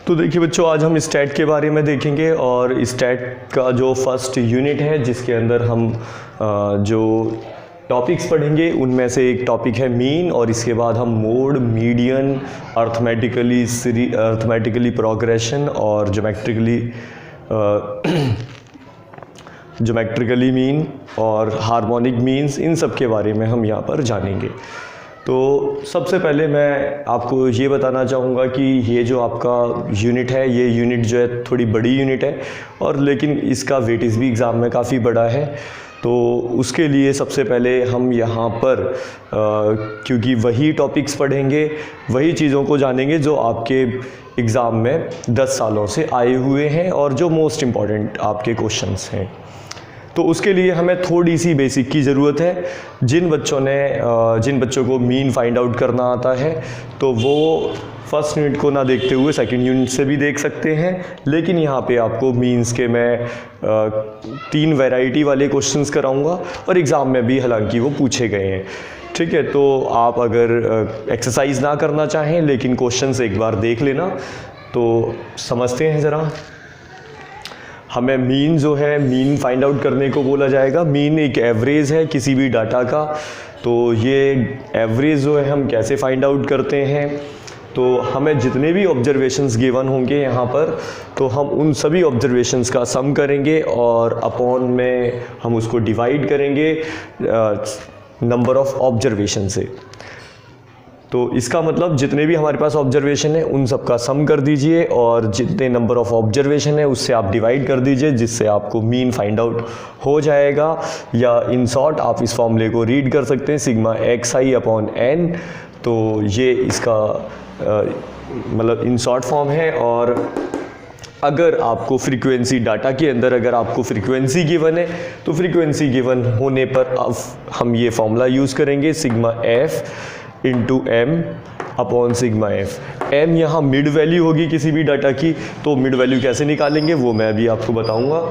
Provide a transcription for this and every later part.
तो देखिए बच्चों, आज हम स्टैट के बारे में देखेंगे और स्टैट का जो फर्स्ट यूनिट है जिसके अंदर हम जो टॉपिक्स पढ़ेंगे उनमें से एक टॉपिक है मीन, और इसके बाद हम मोड, मीडियन, अर्थमेटिकली प्रोग्रेशन और ज्योमेट्रिकली मीन और हार्मोनिक मीन्स, इन सब के बारे में हम यहाँ पर जानेंगे। तो सबसे पहले मैं आपको ये बताना चाहूँगा कि ये जो आपका यूनिट है, ये यूनिट जो है थोड़ी बड़ी यूनिट है और लेकिन इसका वेटेज भी एग्ज़ाम में काफ़ी बड़ा है। तो उसके लिए सबसे पहले हम यहाँ पर क्योंकि वही टॉपिक्स पढ़ेंगे, वही चीज़ों को जानेंगे जो आपके एग्ज़ाम में 10 सालों से आए हुए हैं और जो मोस्ट इम्पॉर्टेंट आपके क्वेश्चंस हैं। तो उसके लिए हमें थोड़ी सी बेसिक की ज़रूरत है। जिन बच्चों को मीन फाइंड आउट करना आता है तो वो फर्स्ट यूनिट को ना देखते हुए सेकंड यूनिट से भी देख सकते हैं, लेकिन यहाँ पे आपको मीन्स के मैं 3 वैरायटी वाले क्वेश्चंस कराऊंगा और एग्ज़ाम में भी हालांकि वो पूछे गए हैं। ठीक है, तो आप अगर एक्सरसाइज ना करना चाहें लेकिन क्वेश्चंस एक बार देख लेना। तो समझते हैं ज़रा। हमें मीन जो है, मीन फाइंड आउट करने को बोला जाएगा। मीन एक एवरेज है किसी भी डाटा का। तो ये एवरेज जो है हम कैसे फाइंड आउट करते हैं, तो हमें जितने भी ऑब्जर्वेशंस गिवन होंगे यहाँ पर, तो हम उन सभी ऑब्जर्वेशंस का सम करेंगे और अपॉन में हम उसको डिवाइड करेंगे नंबर ऑफ ऑब्जर्वेशन से। तो इसका मतलब जितने भी हमारे पास ऑब्जर्वेशन है उन सब का सम कर दीजिए और जितने नंबर ऑफ ऑब्जर्वेशन है उससे आप डिवाइड कर दीजिए, जिससे आपको मीन फाइंड आउट हो जाएगा। या इन शॉर्ट आप इस फॉर्मूले को रीड कर सकते हैं, सिग्मा xi अपॉन n। तो ये इसका मतलब इन शॉर्ट फॉर्म है। और अगर आपको फ्रीक्वेंसी डाटा के अंदर अगर आपको फ्रीक्वेंसी गिवन है तो फ्रीक्वेंसी गिवन होने पर अब हम ये फॉर्मूला यूज़ करेंगे, sigma f into M upon sigma F. M यहाँ मिड वैल्यू होगी किसी भी डाटा की, तो मिड वैल्यू कैसे निकालेंगे वो मैं अभी आपको बताऊंगा।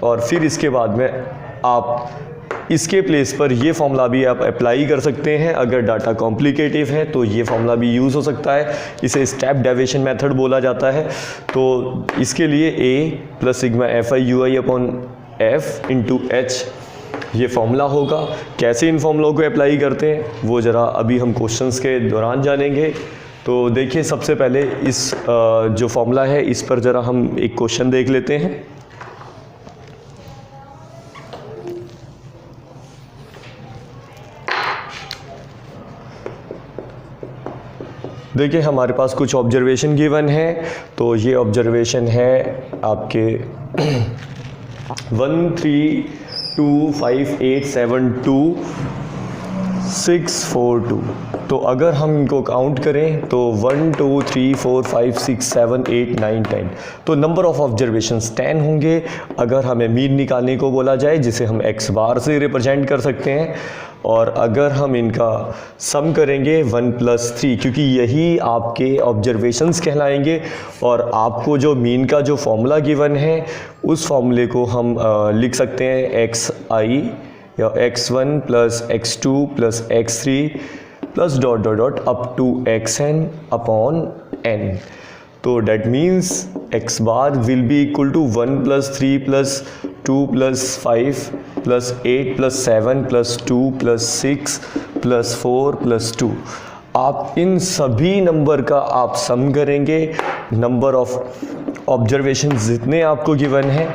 और फिर इसके बाद में आप इसके प्लेस पर ये फॉर्मूला भी आप अप्लाई कर सकते हैं। अगर डाटा कॉम्प्लिकेटिव है तो ये फॉर्मूला भी यूज़ हो सकता है, इसे स्टेप डेविएशन मेथड बोला जाता है। तो इसके लिए a plus sigma f i u i upon F into H ये फॉर्मूला होगा। कैसे इन फॉर्मूलों को अप्लाई करते हैं वो ज़रा अभी हम क्वेश्चंस के दौरान जानेंगे। तो देखिए, सबसे पहले इस जो फॉर्मूला है इस पर ज़रा हम एक क्वेश्चन देख लेते हैं। देखिए, हमारे पास कुछ ऑब्जर्वेशन गिवन है। तो ये ऑब्जर्वेशन है आपके 1 3 2 5 8 7 2 6 4 2। तो अगर हम इनको काउंट करें तो 1 2 3 4 5 6 7 8 9 10, तो नंबर ऑफ ऑब्जर्वेशंस 10 होंगे। अगर हमें मीन निकालने को बोला जाए, जिसे हम x बार से रिप्रेजेंट कर सकते हैं, और अगर हम इनका सम करेंगे 1 प्लस 3, क्योंकि यही आपके ऑब्जर्वेशंस कहलाएंगे। और आपको जो मीन का जो फॉर्मूला गिवन है उस फॉर्मूले को हम लिख सकते हैं xi या x1 plus x2 plus x3 plus dot dot dot up to xn upon n। तो that means x bar will be equal to 1 plus 3 plus 2 plus 5 plus 8 plus 7 plus 2 plus 6 plus 4 plus 2। आप इन सभी number का आप सम करेंगे, number of observation जितने आपको given है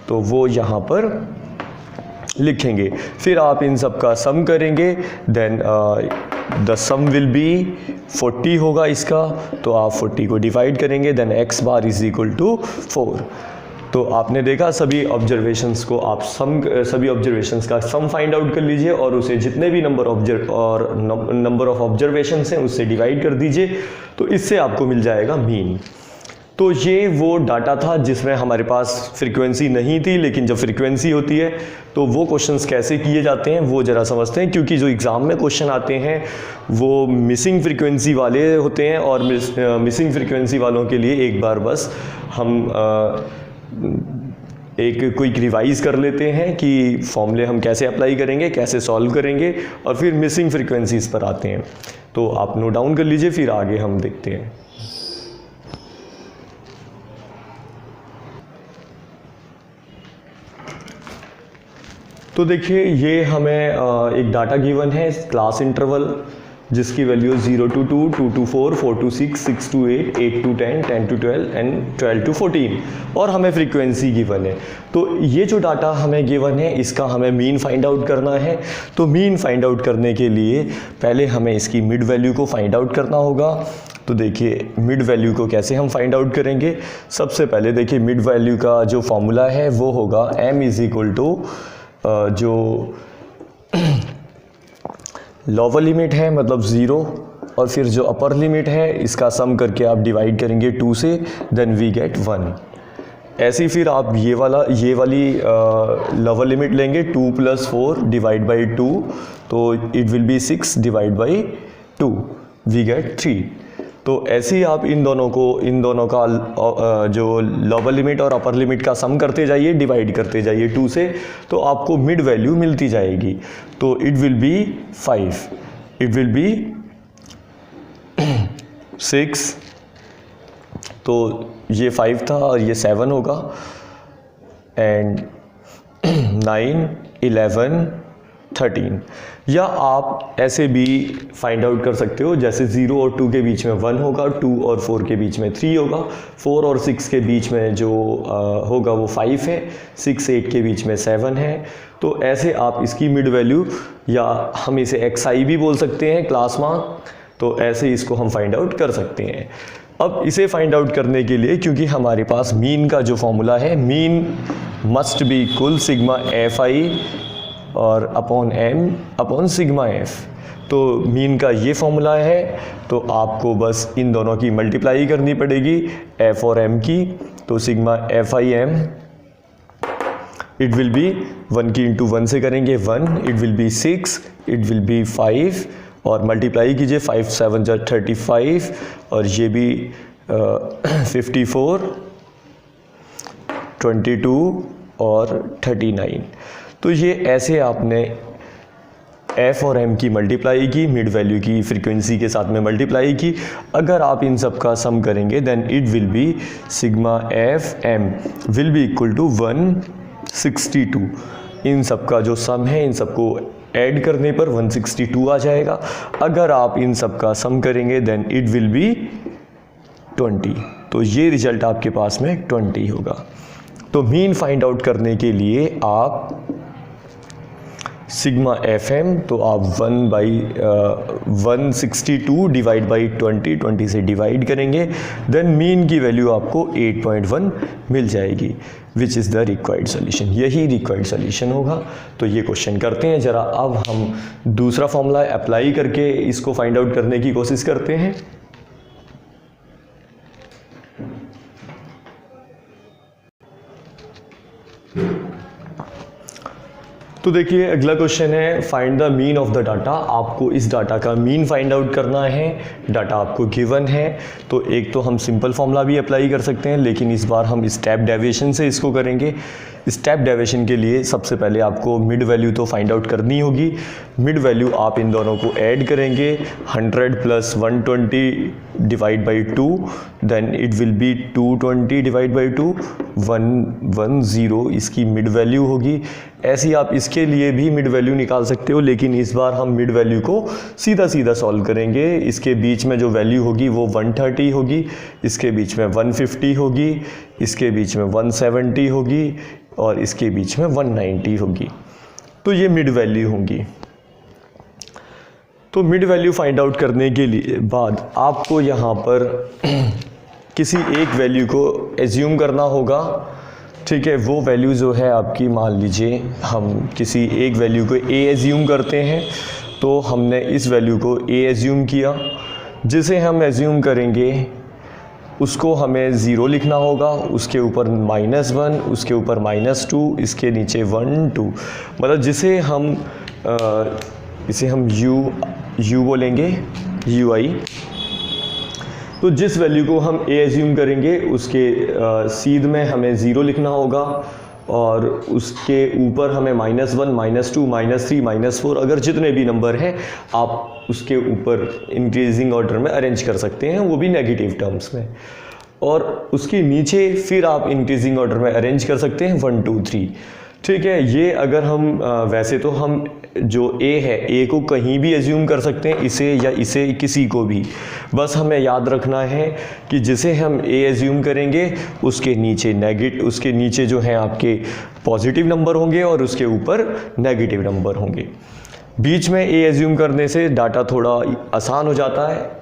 तो वो यहाँ पर लिखेंगे। फिर आप इन सब का सम करेंगे, then the sum will be 40 होगा इसका। तो आप 40 को डिवाइड करेंगे, then x bar is equal to 4। तो आपने देखा सभी ऑब्जर्वेशंस को आप सभी ऑब्जर्वेशंस का सम फाइंड आउट कर लीजिए और उसे जितने भी नंबर ऑफ ऑब्जर्वेशंस हैं उससे डिवाइड कर दीजिए। तो इससे आपको मिल जाएगा मीन। तो ये वो डाटा था जिसमें हमारे पास फ्रीक्वेंसी नहीं थी, लेकिन जब फ्रीक्वेंसी होती है तो वो क्वेश्चंस कैसे किए जाते हैं वो ज़रा समझते हैं। क्योंकि जो एग्ज़ाम में क्वेश्चन आते हैं वो मिसिंग फ्रीक्वेंसी वाले होते हैं, और मिसिंग फ्रीक्वेंसी वालों के लिए एक बार बस हम एक क्विक रिवाइज कर लेते हैं कि फॉर्मूले हम कैसे अप्लाई करेंगे, कैसे सॉल्व करेंगे, और फिर मिसिंग फ्रीक्वेंसीज पर आते हैं। तो आप नोट डाउन कर लीजिए, फिर आगे हम देखते हैं। तो देखिए ये हमें एक डाटा गिवन है क्लास इंटरवल जिसकी value 0 to 2, 2 to 4, 4 to 6, 6 to 8, 8 to 10, 10 to 12 and 12 to 14 और हमें फ्रीक्वेंसी गिवन है। तो ये जो डाटा हमें गिवन है इसका हमें मीन फाइंड आउट करना है। तो मीन फाइंड आउट करने के लिए पहले हमें इसकी मिड वैल्यू को फाइंड आउट करना होगा। तो देखिए मिड वैल्यू को कैसे हम फाइंड आउट करेंगे। सबसे पहले देखिए मिड वैल्यू का जो फॉर्मूला है वो होगा m इज इक्वल टू जो लोअर लिमिट है मतलब 0 और फिर जो अपर लिमिट है इसका सम करके आप डिवाइड करेंगे 2 से, देन वी गेट 1। ऐसे ही फिर आप ये वाली लोअर लिमिट लेंगे 2 + 4 डिवाइड बाई 2, तो it will be 6 divide by 2, we get 3। तो ऐसे ही आप इन दोनों का जो लोअर लिमिट और अपर लिमिट का सम करते जाइए, डिवाइड करते जाइए 2 से, तो आपको मिड वैल्यू मिलती जाएगी। तो it will B 5, it will be 6, तो ये 5 था और ये 7 होगा, एंड 9, 11, 13। या आप ऐसे भी फाइंड आउट कर सकते हो, जैसे 0 और 2 के बीच में 1 होगा, 2 और 4 के बीच में 3 होगा, 4 और 6 के बीच में जो होगा वो 5 है, 6, 8 के बीच में 7 है। तो ऐसे आप इसकी मिड वैल्यू, या हम इसे xi भी बोल सकते हैं क्लास मार्क, तो ऐसे इसको हम फाइंड आउट कर सकते हैं। अब इसे फाइंड आउट करने के लिए, क्योंकि हमारे पास मीन का जो फॉर्मूला है, mean must be equal sigma fi और upon m upon sigma f, तो मीन का ये फॉर्मूला है। तो आपको बस इन दोनों की मल्टीप्लाई करनी पड़ेगी f और m की, तो sigma FIM it will B 1 की इंटू 1 से करेंगे 1, it will be 6, it will B 5 और मल्टीप्लाई कीजिए 5 7 जा 35 और ये भी 54, 22 और 39। तो ये ऐसे आपने f और m की मल्टीप्लाई की, मिड वैल्यू की फ्रीक्वेंसी के साथ में मल्टीप्लाई की। अगर आप इन सब का सम करेंगे then it will be sigma FM will be equal to 162। इन सब का जो सम है, इन सबको ऐड करने पर 162 आ जाएगा। अगर आप इन सब का सम करेंगे देन इट विल बी 20। तो ये रिजल्ट आपके पास में 20 होगा। तो मीन फाइंड आउट करने के लिए आप सिग्मा FM, तो आप 162 डिवाइड बाई 20 से डिवाइड करेंगे, देन मीन की वैल्यू आपको 8.1 मिल जाएगी, which is the required solution. यही रिक्वायर्ड सोल्यूशन होगा। तो ये क्वेश्चन करते हैं ज़रा। अब हम दूसरा फॉर्मूला अप्लाई करके इसको फाइंड आउट करने की कोशिश करते हैं। तो देखिए अगला क्वेश्चन है find the mean of the data. आपको इस डाटा का मीन फाइंड आउट करना है। डाटा आपको गिवन है, तो एक तो हम सिंपल फॉर्मूला भी अप्लाई कर सकते हैं, लेकिन इस बार हम स्टेप डेविएशन से इसको करेंगे। स्टेप डेविएशन के लिए सबसे पहले आपको मिड वैल्यू तो फाइंड आउट करनी होगी। मिड वैल्यू आप इन दोनों को ऐड करेंगे, 100 + 120 divide by 2, then it will be 220 divide by 2, 110 इसकी मिड वैल्यू होगी। ऐसे ही आप इसके लिए भी मिड वैल्यू निकाल सकते हो, लेकिन इस बार हम मिड वैल्यू को सीधा सीधा सॉल्व करेंगे। इसके बीच में जो वैल्यू होगी वो 130 होगी, इसके बीच में 150 होगी, इसके बीच में 170 होगी और इसके बीच में 190 होगी। तो ये मिड वैल्यू होंगी। तो मिड वैल्यू फाइंड आउट करने के लिए बाद आपको यहाँ पर किसी एक वैल्यू को एज्यूम करना होगा। ठीक है, वो वैल्यू जो है आपकी, मान लीजिए हम किसी एक वैल्यू को a एज्यूम करते हैं, तो हमने इस वैल्यू को a एज्यूम किया। जिसे हम एज्यूम करेंगे उसको हमें 0 लिखना होगा, उसके ऊपर -1, उसके ऊपर -2, इसके नीचे 1 2, मतलब इसे हम u बोलेंगे, ui। तो जिस वैल्यू को हम a एज्यूम करेंगे उसके सीध में हमें 0 लिखना होगा और उसके ऊपर हमें -1, -2, -3, -4 अगर जितने भी नंबर हैं आप उसके ऊपर इंक्रीजिंग ऑर्डर में अरेंज कर सकते हैं, वो भी नेगेटिव टर्म्स में। और उसके नीचे फिर आप इंक्रीजिंग ऑर्डर में अरेंज कर सकते हैं 1, 2, 3। ठीक है, ये अगर हम वैसे तो हम जो ए है, ए को कहीं भी एज्यूम कर सकते हैं, इसे या इसे, किसी को भी। बस हमें याद रखना है कि जिसे हम ए एज्यूम करेंगे उसके नीचे जो है आपके पॉजिटिव नंबर होंगे और उसके ऊपर नेगेटिव नंबर होंगे। बीच में ए एज्यूम करने से डाटा थोड़ा आसान हो जाता है,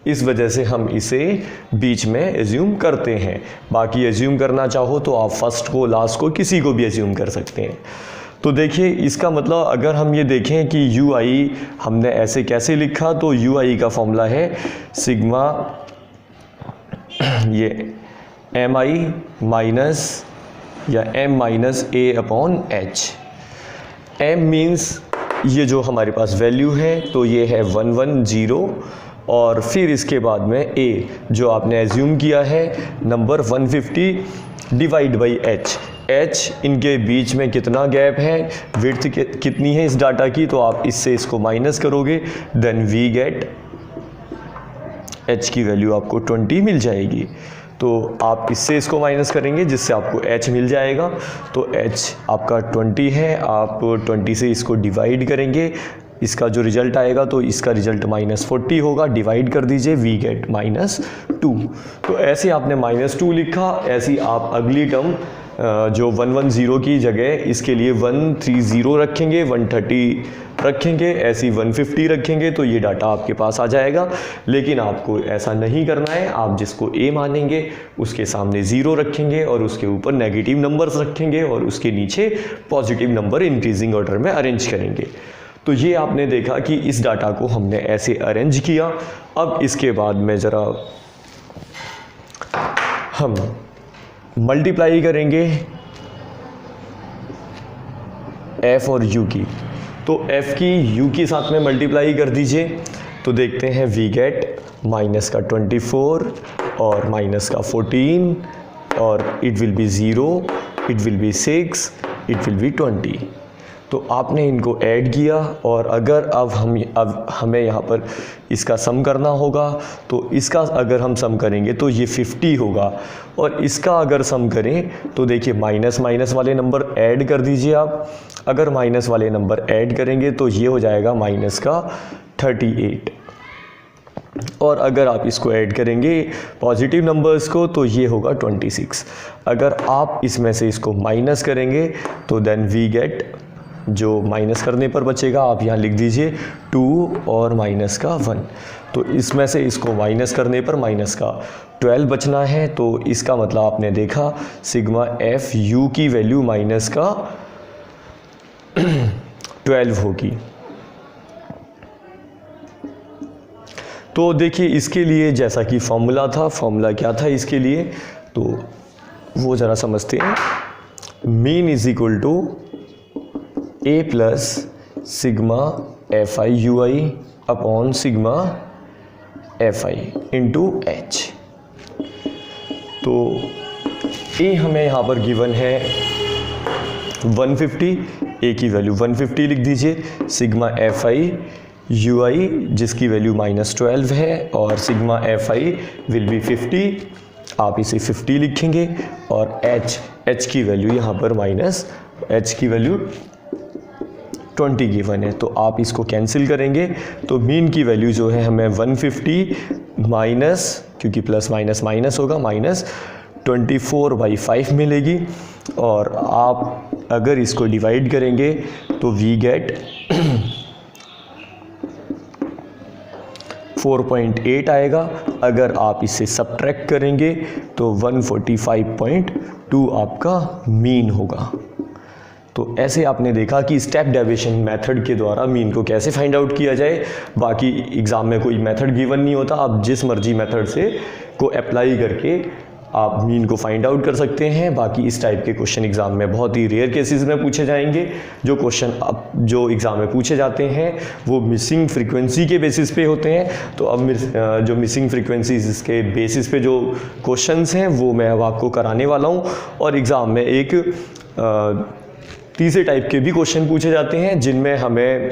इस वजह से हम इसे बीच में एज्यूम करते हैं। बाकी एज्यूम करना चाहो तो आप फर्स्ट को, लास्ट को, किसी को भी एज्यूम कर सकते हैं। तो देखिए, इसका मतलब अगर हम ये देखें कि यू आई हमने ऐसे कैसे लिखा, तो यू आई का फॉर्मूला है सिग्मा ये एम आई माइनस या एम माइनस ए अपॉन एच। एम मीन्स ये जो हमारे पास वैल्यू है, तो ये है 110 और फिर इसके बाद में ए जो आपने एज्यूम किया है number 150 divide by H. H इनके बीच में कितना गैप है, विड्थ कितनी है इस डाटा की, तो आप इससे इसको माइनस करोगे, देन वी गेट एच की वैल्यू आपको 20 मिल जाएगी। तो आप इससे इसको माइनस करेंगे जिससे आपको h मिल जाएगा। तो h आपका 20 है, आप 20 से इसको डिवाइड करेंगे, इसका जो रिजल्ट आएगा तो इसका रिजल्ट -40 होगा, डिवाइड कर दीजिए, वी गेट -2। तो ऐसे आपने -2 लिखा, ऐसी आप अगली टर्म जो 110 की जगह इसके लिए 130 रखेंगे, 130 रखेंगे, ऐसी 150 रखेंगे, तो ये डाटा आपके पास आ जाएगा। लेकिन आपको ऐसा नहीं करना है, आप जिसको ए मानेंगे उसके सामने 0 रखेंगे और उसके ऊपर नेगेटिव नंबर्स रखेंगे और उसके नीचे पॉजिटिव नंबर इंक्रीजिंग ऑर्डर में अरेंज करेंगे। तो ये आपने देखा कि इस डाटा को हमने ऐसे अरेंज किया। अब इसके बाद में ज़रा हम मल्टीप्लाई करेंगे f और u की। तो f की u के साथ में मल्टीप्लाई कर दीजिए, तो देखते हैं वी गेट माइनस का 24 और माइनस का 14 और it will B 0, it will be 6, it will B 20। तो आपने इनको ऐड किया और अगर अब हमें यहाँ पर इसका सम करना होगा, तो इसका अगर हम सम करेंगे तो ये 50 होगा और इसका अगर सम करें तो देखिए माइनस वाले नंबर ऐड कर दीजिए आप। अगर माइनस वाले नंबर ऐड करेंगे तो ये हो जाएगा माइनस का 38 और अगर आप इसको ऐड करेंगे पॉजिटिव नंबर्स को तो ये होगा 26। अगर आप इसमें से इसको माइनस करेंगे तो देन वी गेट, जो माइनस करने पर बचेगा आप यहाँ लिख दीजिए 2 और माइनस का 1। तो इसमें से इसको माइनस करने पर माइनस का 12 बचना है। तो इसका मतलब आपने देखा सिग्मा एफ यू की वैल्यू माइनस का 12 होगी। तो देखिए इसके लिए जैसा कि फॉर्मूला था, फॉर्मूला क्या था इसके लिए, तो वो ज़रा समझते हैं। Mean is equal to A plus sigma f i u i upon sigma f i into h. तो ए हमें यहाँ पर गिवन है 150, ए की वैल्यू 150 लिख दीजिए, सिग्मा एफ आई यू आई जिसकी वैल्यू -12 है और sigma f I will be 50, आप इसे 50 लिखेंगे और एच की वैल्यू यहाँ पर एच की वैल्यू 20 गिवन है। तो आप इसको कैंसिल करेंगे तो मीन की वैल्यू जो है हमें 150 माइनस, क्योंकि प्लस माइनस माइनस होगा, -24/5 मिलेगी। और आप अगर इसको डिवाइड करेंगे तो वी गेट 4.8 आएगा। अगर आप इसे सब्ट्रैक्ट करेंगे तो 145.2 आपका मीन होगा। तो ऐसे आपने देखा कि स्टेप डेविएशन मेथड के द्वारा मीन को कैसे फाइंड आउट किया जाए। बाकी एग्ज़ाम में कोई मेथड गिवन नहीं होता, आप जिस मर्जी मेथड से को अप्लाई करके आप मीन को फाइंड आउट कर सकते हैं। बाकी इस टाइप के क्वेश्चन एग्ज़ाम में बहुत ही रेयर केसेस में पूछे जाएंगे। जो क्वेश्चन अब जो एग्ज़ाम में पूछे जाते हैं वो मिसिंग फ्रीक्वेंसी के बेसिस पे होते हैं। तो अब जो मिसिंग फ्रीक्वेंसीज इसके बेसिस पे जो क्वेश्चंस हैं वो मैं अब आपको कराने वाला हूँ और एग्ज़ाम में एक तीसरे टाइप के भी क्वेश्चन पूछे जाते हैं जिनमें हमें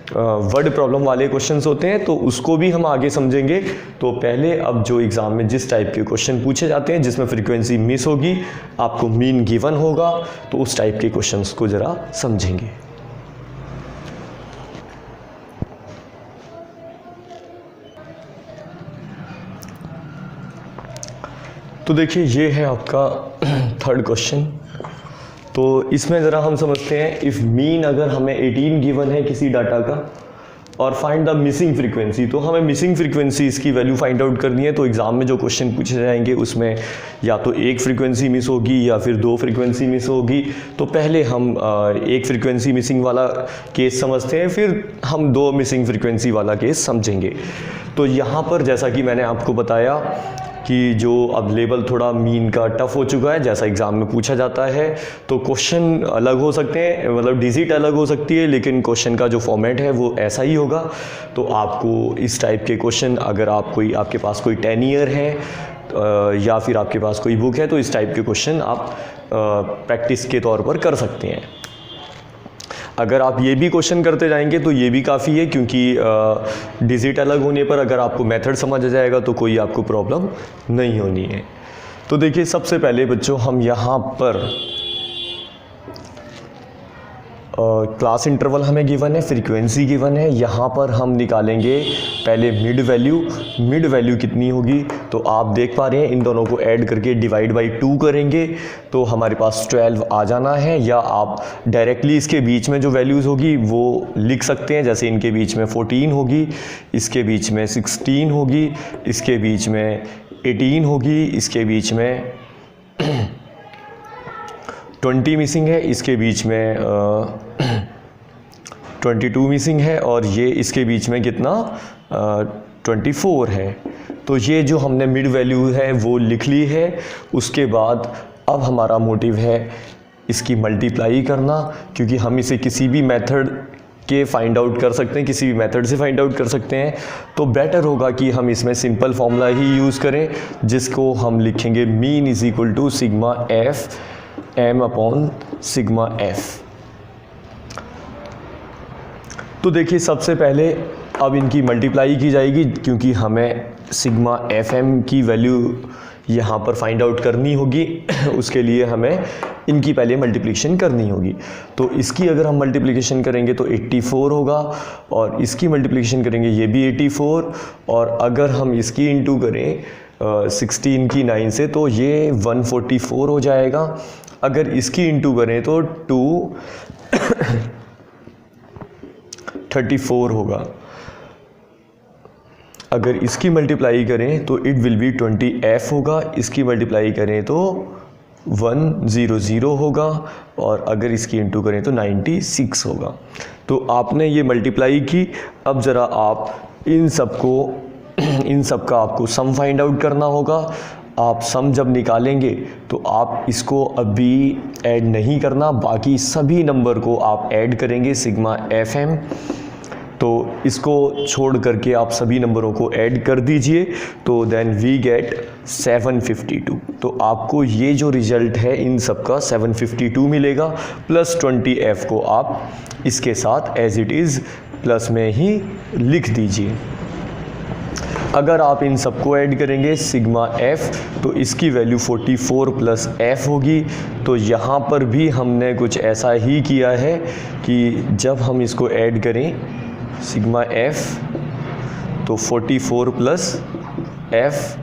वर्ड प्रॉब्लम वाले क्वेश्चंस होते हैं, तो उसको भी हम आगे समझेंगे। तो पहले अब जो एग्ज़ाम में जिस टाइप के क्वेश्चन पूछे जाते हैं जिसमें फ्रीक्वेंसी मिस होगी, आपको मीन गिवन होगा, तो उस टाइप के क्वेश्चंस को ज़रा समझेंगे। तो देखिए ये है आपका थर्ड क्वेश्चन। तो इसमें ज़रा हम समझते हैं, इफ़ मीन अगर हमें 18 गिवन है किसी डाटा का और फाइंड द मिसिंग फ्रीक्वेंसी, तो हमें मिसिंग फ्रीक्वेंसी इसकी वैल्यू फाइंड आउट करनी है। तो एग्ज़ाम में जो क्वेश्चन पूछे जाएंगे उसमें या तो एक फ्रीक्वेंसी मिस होगी या फिर दो फ्रीक्वेंसी मिस होगी। तो पहले हम एक फ्रीक्वेंसी मिसिंग वाला केस समझते हैं, फिर हम दो मिसिंग फ्रीक्वेंसी वाला केस समझेंगे। तो यहाँ पर जैसा कि मैंने आपको बताया कि जो अब लेवल थोड़ा मीन का टफ हो चुका है, जैसा एग्ज़ाम में पूछा जाता है, तो क्वेश्चन अलग हो सकते हैं, मतलब डिजिट अलग हो सकती है, लेकिन क्वेश्चन का जो फॉर्मेट है वो ऐसा ही होगा। तो आपको इस टाइप के क्वेश्चन, अगर आपके पास कोई 10 ईयर है या फिर आपके पास कोई बुक है, तो इस टाइप के क्वेश्चन आप प्रैक्टिस के तौर पर कर सकते हैं। अगर आप ये भी क्वेश्चन करते जाएंगे तो ये भी काफ़ी है, क्योंकि डिजिट अलग होने पर अगर आपको मेथड समझ आ जाएगा तो कोई आपको प्रॉब्लम नहीं होनी है। तो देखिए सबसे पहले बच्चों हम यहाँ पर क्लास इंटरवल हमें गिवन है, फ्रीक्वेंसी गिवन है। यहाँ पर हम निकालेंगे पहले मिड वैल्यू। मिड वैल्यू कितनी होगी, तो आप देख पा रहे हैं इन दोनों को ऐड करके डिवाइड बाई 2 करेंगे तो हमारे पास 12 आ जाना है। या आप डायरेक्टली इसके बीच में जो वैल्यूज़ होगी वो लिख सकते हैं, जैसे इनके बीच में 14 होगी, इसके बीच में 16 होगी, इसके बीच में 18 होगी, इसके बीच में 20 मिसिंग है, इसके बीच में 22 मिसिंग है, और ये इसके बीच में कितना 24 है। तो ये जो हमने मिड वैल्यू है वो लिख ली है। उसके बाद अब हमारा मोटिव है इसकी मल्टीप्लाई करना, क्योंकि हम इसे किसी भी मेथड के फाइंड आउट कर सकते हैं, किसी भी मेथड से फाइंड आउट कर सकते हैं। तो बेटर होगा कि हम इसमें सिंपल फॉर्मूला ही यूज़ करें, जिसको हम लिखेंगे mean is equal to sigma f m upon sigma f. तो देखिए सबसे पहले अब इनकी मल्टीप्लाई की जाएगी, क्योंकि हमें सिग्मा एफ एम की वैल्यू यहाँ पर फाइंड आउट करनी होगी। उसके लिए हमें इनकी पहले मल्टीप्लिकेशन करनी होगी। तो इसकी अगर हम मल्टीप्लिकेशन करेंगे तो 84 होगा, और इसकी मल्टीप्लिकेशन करेंगे ये भी 84, और अगर हम इसकी इंटू करें 16 की 9 से तो ये 144 हो जाएगा। अगर इसकी इंटू करें तो 234 होगा। अगर इसकी मल्टीप्लाई करें तो इट विल बी 20f होगा, इसकी मल्टीप्लाई करें तो 100 होगा, और अगर इसकी इंटू करें तो 96 होगा। तो आपने ये मल्टीप्लाई की। अब ज़रा आप इन सब का आपको सम फाइंड आउट करना होगा। आप सम जब निकालेंगे तो आप इसको अभी ऐड नहीं करना, बाकी सभी नंबर को आप ऐड करेंगे सिग्मा एफ एम। तो इसको छोड़ करके आप सभी नंबरों को ऐड कर दीजिए, तो देन वी गेट 752। तो आपको ये जो रिज़ल्ट है इन सब का 752 मिलेगा, प्लस 20f को आप इसके साथ एज इट इज़ प्लस में ही लिख दीजिए। अगर आप इन सबको ऐड करेंगे सिग्मा एफ, तो इसकी वैल्यू 44 प्लस एफ होगी। तो यहाँ पर भी हमने कुछ ऐसा ही किया है कि जब हम इसको ऐड करें सिग्मा एफ तो 44 प्लस एफ,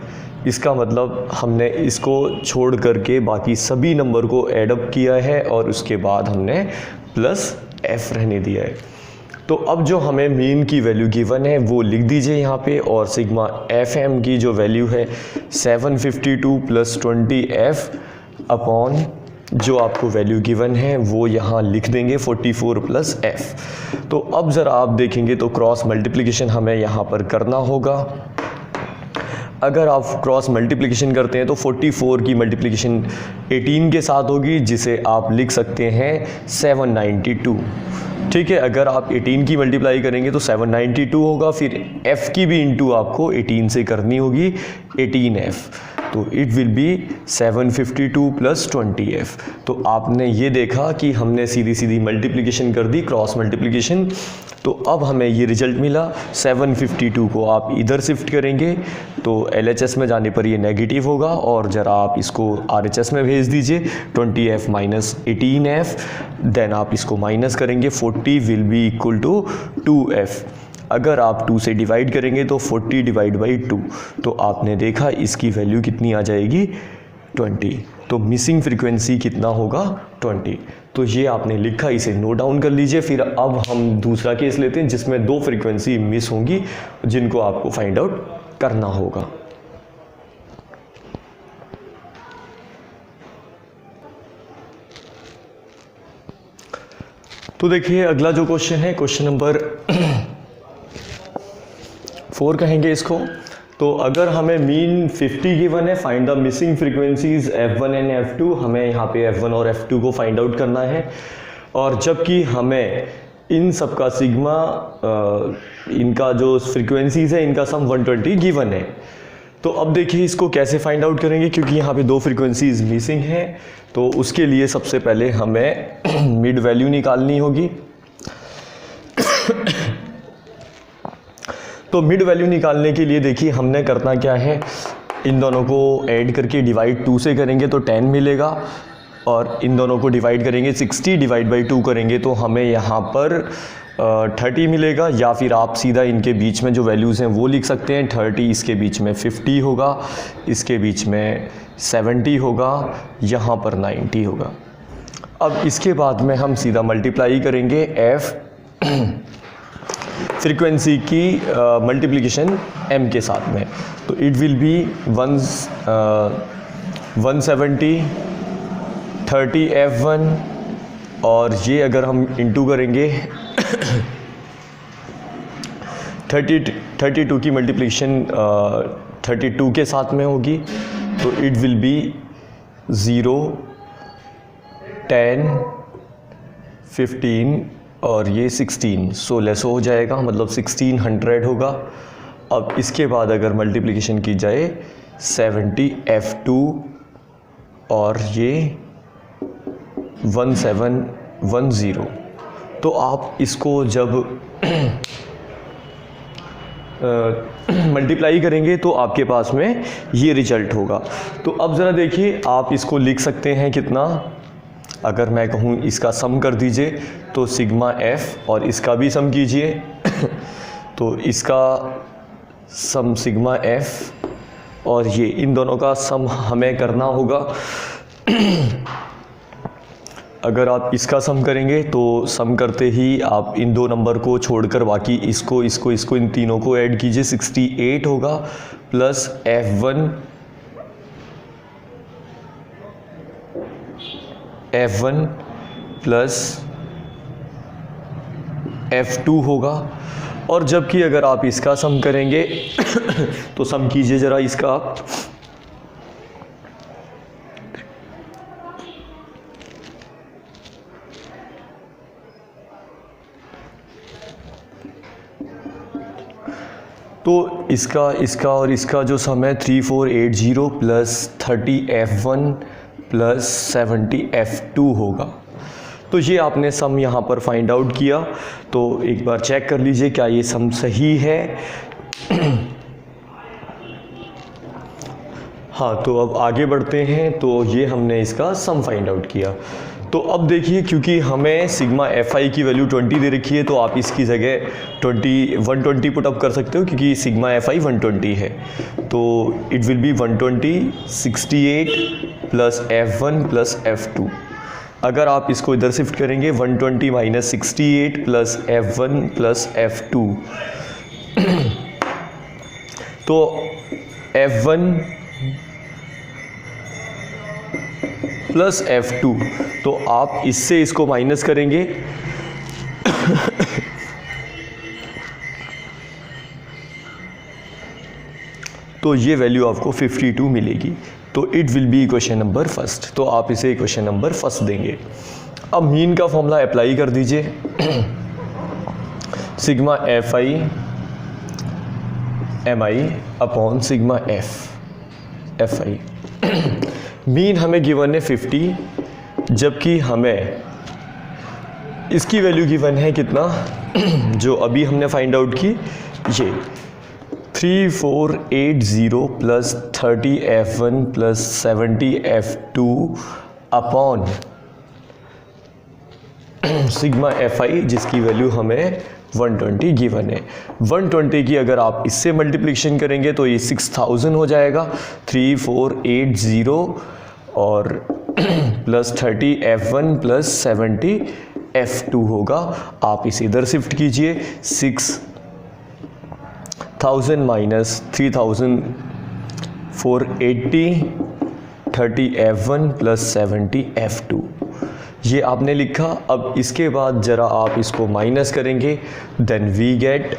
इसका मतलब हमने इसको छोड़ करके बाकी सभी नंबर को ऐडअप किया है और उसके बाद हमने प्लस एफ रहने दिया है। तो अब जो हमें मीन की वैल्यू गिवन है वो लिख दीजिए यहाँ पे, और सिग्मा एफ एम की जो वैल्यू है 752 प्लस 20f अपॉन जो आपको वैल्यू गिवन है वो यहाँ लिख देंगे 44 प्लस एफ। तो अब ज़रा आप देखेंगे तो क्रॉस मल्टीप्लिकेशन हमें यहाँ पर करना होगा। अगर आप क्रॉस मल्टीप्लिकेशन करते हैं तो 44 की मल्टीप्लिकेशन 18 के साथ होगी, जिसे आप लिख सकते हैं 792। ठीक है, अगर आप 18 की मल्टीप्लाई करेंगे तो 792 होगा, फिर f की भी इंटू आपको 18 से करनी होगी 18f। तो it will B 752 plus 20f। तो आपने ये देखा कि हमने सीधी सीधी मल्टीप्लिकेशन कर दी, क्रॉस मल्टीप्लिकेशन। तो अब हमें ये रिजल्ट मिला। 752 को आप इधर शिफ्ट करेंगे तो LHS में जाने पर ये नेगेटिव होगा, और ज़रा आप इसको RHS में भेज दीजिए 20f माइनस 18f, देन आप इसको माइनस करेंगे, 40 will be equal to 2f। अगर आप 2 से डिवाइड करेंगे तो 40 डिवाइड बाई 2, तो आपने देखा इसकी वैल्यू कितनी आ जाएगी 20। तो मिसिंग फ्रीक्वेंसी कितना होगा 20। तो ये आपने लिखा, इसे नोट डाउन कर लीजिए। फिर अब हम दूसरा केस लेते हैं जिसमें 2 फ्रीक्वेंसी मिस होंगी जिनको आपको फाइंड आउट करना होगा। तो देखिए अगला जो क्वेश्चन है, क्वेश्चन नंबर 4 कहेंगे इसको। तो अगर हमें मीन 50 गिवन है, find the missing frequencies F1 and F2। हमें यहाँ पे F1 और F2 को फाइंड आउट करना है, और जबकि हमें इन सब का सिग्मा, इनका जो फ्रीक्वेंसीज है इनका सम 120 गिवन है। तो अब देखिए इसको कैसे फाइंड आउट करेंगे, क्योंकि यहाँ पे 2 फ्रीक्वेंसीज मिसिंग हैं। तो उसके लिए सबसे पहले हमें मिड वैल्यू निकालनी होगी। तो मिड वैल्यू निकालने के लिए देखिए हमने करना क्या है, इन दोनों को ऐड करके डिवाइड 2 से करेंगे तो 10 मिलेगा, और इन दोनों को डिवाइड करेंगे 60 डिवाइड बाई 2 करेंगे तो हमें यहाँ पर 30 मिलेगा। या फिर आप सीधा इनके बीच में जो वैल्यूज़ हैं वो लिख सकते हैं। 30 इसके बीच में 50 होगा, इसके बीच में 70 होगा, यहाँ पर 90 होगा। अब इसके बाद में हम सीधा मल्टीप्लाई करेंगे F फ्रीक्वेंसी की मल्टीप्लिकेशन m के साथ में। तो इट विल बी 170 30 F1, और ये अगर हम इंटू करेंगे 32 की मल्टीप्लिकेशन 32 के साथ में होगी। तो इट विल बी 0 10 15 और ये 16, 16 हो जाएगा, मतलब 1600 होगा। अब इसके बाद अगर मल्टीप्लिकेशन की जाए 70 F2 और ये 1710, तो आप इसको जब मल्टीप्लाई करेंगे तो आपके पास में ये रिजल्ट होगा। तो अब ज़रा देखिए आप इसको लिख सकते हैं कितना, अगर मैं कहूँ इसका सम कर दीजिए तो सिग्मा F, और इसका भी सम कीजिए तो इसका सम सिग्मा F, और ये इन दोनों का सम हमें करना होगा। अगर आप इसका सम करेंगे तो सम करते ही आप इन 2 नंबर को छोड़कर बाकी इसको इन तीनों को ऐड कीजिए, 68 होगा, प्लस F1 प्लस F2 होगा। और जबकि अगर आप इसका सम करेंगे तो सम कीजिए ज़रा इसका, तो इसका और इसका जो सम है 3480 प्लस 30 F1 प्लस 70 F2 होगा। तो ये आपने सम यहाँ पर फाइंड आउट किया। तो एक बार चेक कर लीजिए क्या ये सम सही है। हाँ, तो अब आगे बढ़ते हैं। तो ये हमने इसका सम फाइंड आउट किया। तो अब देखिए क्योंकि हमें सिग्मा Fi की वैल्यू 20 दे रखी है, तो आप इसकी जगह 120 पुट अप कर सकते हो, क्योंकि सिग्मा Fi 120 है। तो it will B 120 68 plus F1 plus F2। अगर आप इसको इधर शिफ्ट करेंगे 120 minus 68 plus F1 plus F2, तो F1 प्लस F2, तो आप इससे इसको माइनस करेंगे तो ये वैल्यू आपको 52 मिलेगी। तो it will be question number first. तो आप इसे क्वेश्चन नंबर फर्स्ट देंगे। अब मीन का फॉर्मूला अप्लाई कर दीजिए, sigma Fi Mi upon sigma F। FI। Mean हमें गिवन है 50, जबकि हमें इसकी वैल्यू गिवन है कितना, जो अभी हमने फाइंड आउट की, ये 3480 plus 30F1 plus 70F2 upon sigma FI, जिसकी वैल्यू हमें 120 गिवन है। 120 की अगर आप इससे मल्टीप्लिकेशन करेंगे तो ये 6000 हो जाएगा। 3480 और प्लस 30F1 प्लस 70F2 होगा। आप इसे इधर शिफ्ट कीजिए, 6000 माइनस 3480, 30F1 प्लस 70F2, ये आपने लिखा। अब इसके बाद ज़रा आप इसको माइनस करेंगे, देन वी गेट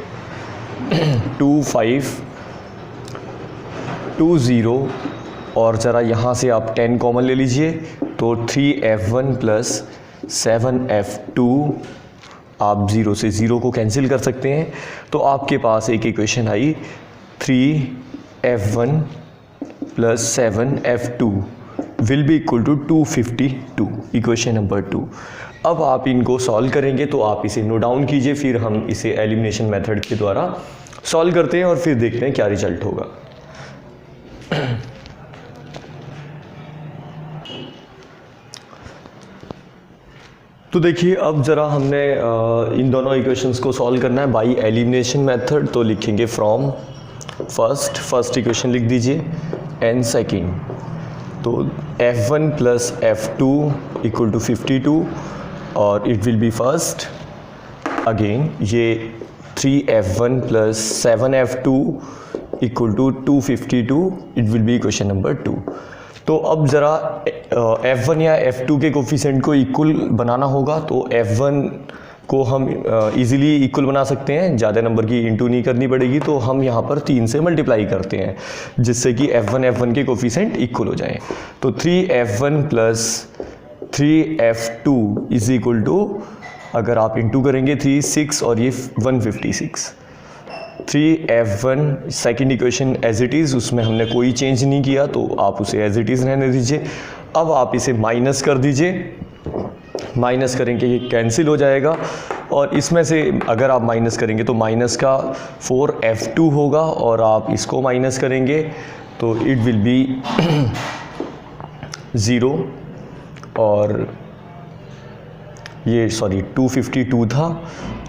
2520, और ज़रा यहाँ से आप 10 कॉमन ले लीजिए, तो 3F1 प्लस 7F2, आप 0 से 0 को कैंसिल कर सकते हैं। तो आपके पास एक equation I 3F1 plus 7F2 will be equal to 252, equation number 2। अब आप इनको सॉल्व करेंगे, तो आप इसे नोट डाउन कीजिए, फिर हम इसे एलिमिनेशन मेथड के द्वारा सॉल्व करते हैं और फिर देखते हैं क्या रिजल्ट होगा। तो देखिए, अब ज़रा हमने इन दोनों इक्वेशंस को सॉल्व करना है बाय एलिमिनेशन मेथड। तो लिखेंगे फ्रॉम फर्स्ट इक्वेशन लिख दीजिए, एंड सेकेंड, तो F1 plus F2 equal to 52, और it will be first. Again ये 3F1 plus 7F2 equal to 252, it will be question number 2। तो अब ज़रा F1 या F2 के कोफिशिएंट को इक्वल बनाना होगा। तो F1 को हम इजीली इक्वल बना सकते हैं, ज़्यादा नंबर की इंटू नहीं करनी पड़ेगी। तो हम यहाँ पर 3 से मल्टीप्लाई करते हैं, जिससे कि F1 के कोफिशिएंट इक्वल हो जाएं। तो 3F1 plus 3F2 is equal to, अगर आप इंटू करेंगे 3 6 और ये 156। 3F1 second equation as it is, उसमें हमने कोई चेंज नहीं किया, तो आप उसे एज इट इज़ रहने दीजिए। अब आप इसे माइनस कर दीजिए, माइनस करेंगे ये कैंसिल हो जाएगा, और इसमें से अगर आप माइनस करेंगे तो माइनस का 4F2 होगा, और आप इसको माइनस करेंगे तो इट विल बी 0, और ये 252 था।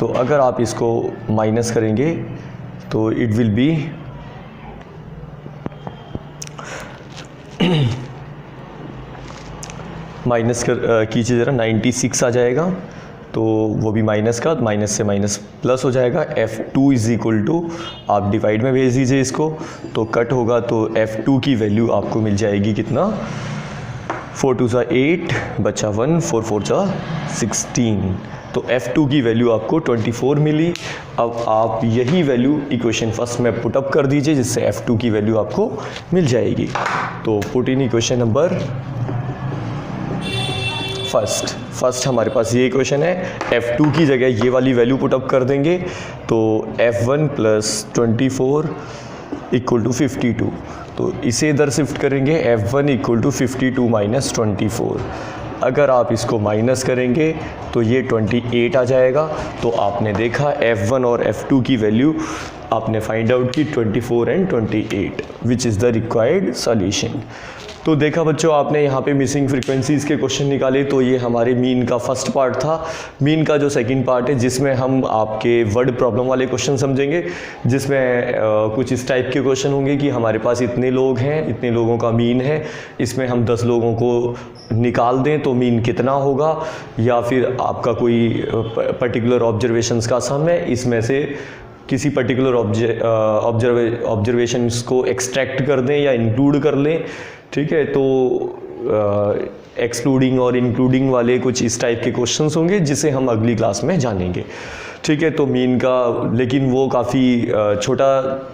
तो अगर आप इसको माइनस करेंगे तो इट विल बी माइनस कीजिए ज़रा, 96 आ जाएगा। तो वो भी माइनस का, माइनस से माइनस प्लस हो जाएगा। F2 इज़ इक्वल टू, आप डिवाइड में भेज दीजिए इसको, तो कट होगा, तो F2 की वैल्यू आपको मिल जाएगी कितना, 4 2 8, बचा 1, 4 4 16। तो F2 की वैल्यू आपको 24 मिली। अब आप यही वैल्यू इक्वेशन फर्स्ट में पुट अप कर दीजिए, जिससे F2 की वैल्यू आपको मिल जाएगी। तो put in equation number first हमारे पास ये इक्वेशन है। F2 की जगह ये वाली वैल्यू पुट अप कर देंगे, तो F1 प्लस 24 इक्वल टू 52। तो इसे इधर शिफ्ट करेंगे, F1 इक्वल टू 52 माइनस 24। अगर आप इसको माइनस करेंगे तो ये 28 आ जाएगा। तो आपने देखा F1 और F2 की वैल्यू आपने फाइंड आउट की 24 and 28, which is the required solution. तो देखा बच्चों, आपने यहाँ पे मिसिंग फ्रीक्वेंसीज़ के क्वेश्चन निकाले। तो ये हमारे मीन का फर्स्ट पार्ट था। मीन का जो सेकंड पार्ट है, जिसमें हम आपके वर्ड प्रॉब्लम वाले क्वेश्चन समझेंगे, जिसमें कुछ इस टाइप के क्वेश्चन होंगे कि हमारे पास इतने लोग हैं, इतने लोगों का मीन है, इसमें हम 10 लोगों को निकाल दें तो मीन कितना होगा, या फिर आपका कोई पर्टिकुलर ऑब्जर्वेशंस का सम है, इसमें से किसी पर्टिकुलर ऑब्जर्वेशंस को एक्सट्रैक्ट कर दें या इंक्लूड कर लें। ठीक है, तो एक्सक्लूडिंग और इंक्लूडिंग वाले कुछ इस टाइप के क्वेश्चंस होंगे, जिसे हम अगली क्लास में जानेंगे। ठीक है, तो मीन का, लेकिन वो काफ़ी छोटा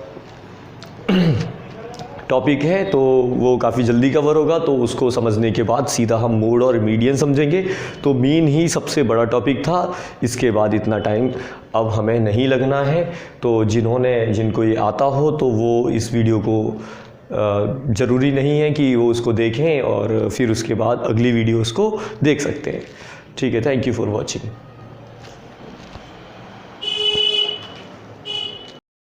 टॉपिक है, तो वो काफ़ी जल्दी कवर होगा। तो उसको समझने के बाद सीधा हम मोड और मीडियन समझेंगे। तो मीन ही सबसे बड़ा टॉपिक था, इसके बाद इतना टाइम अब हमें नहीं लगना है। तो जिनको ये आता हो तो वो इस वीडियो को ज़रूरी नहीं है कि वो उसको देखें और फिर उसके बाद अगली वीडियोस को देख सकते हैं। ठीक है, थैंक यू फॉर वॉचिंग।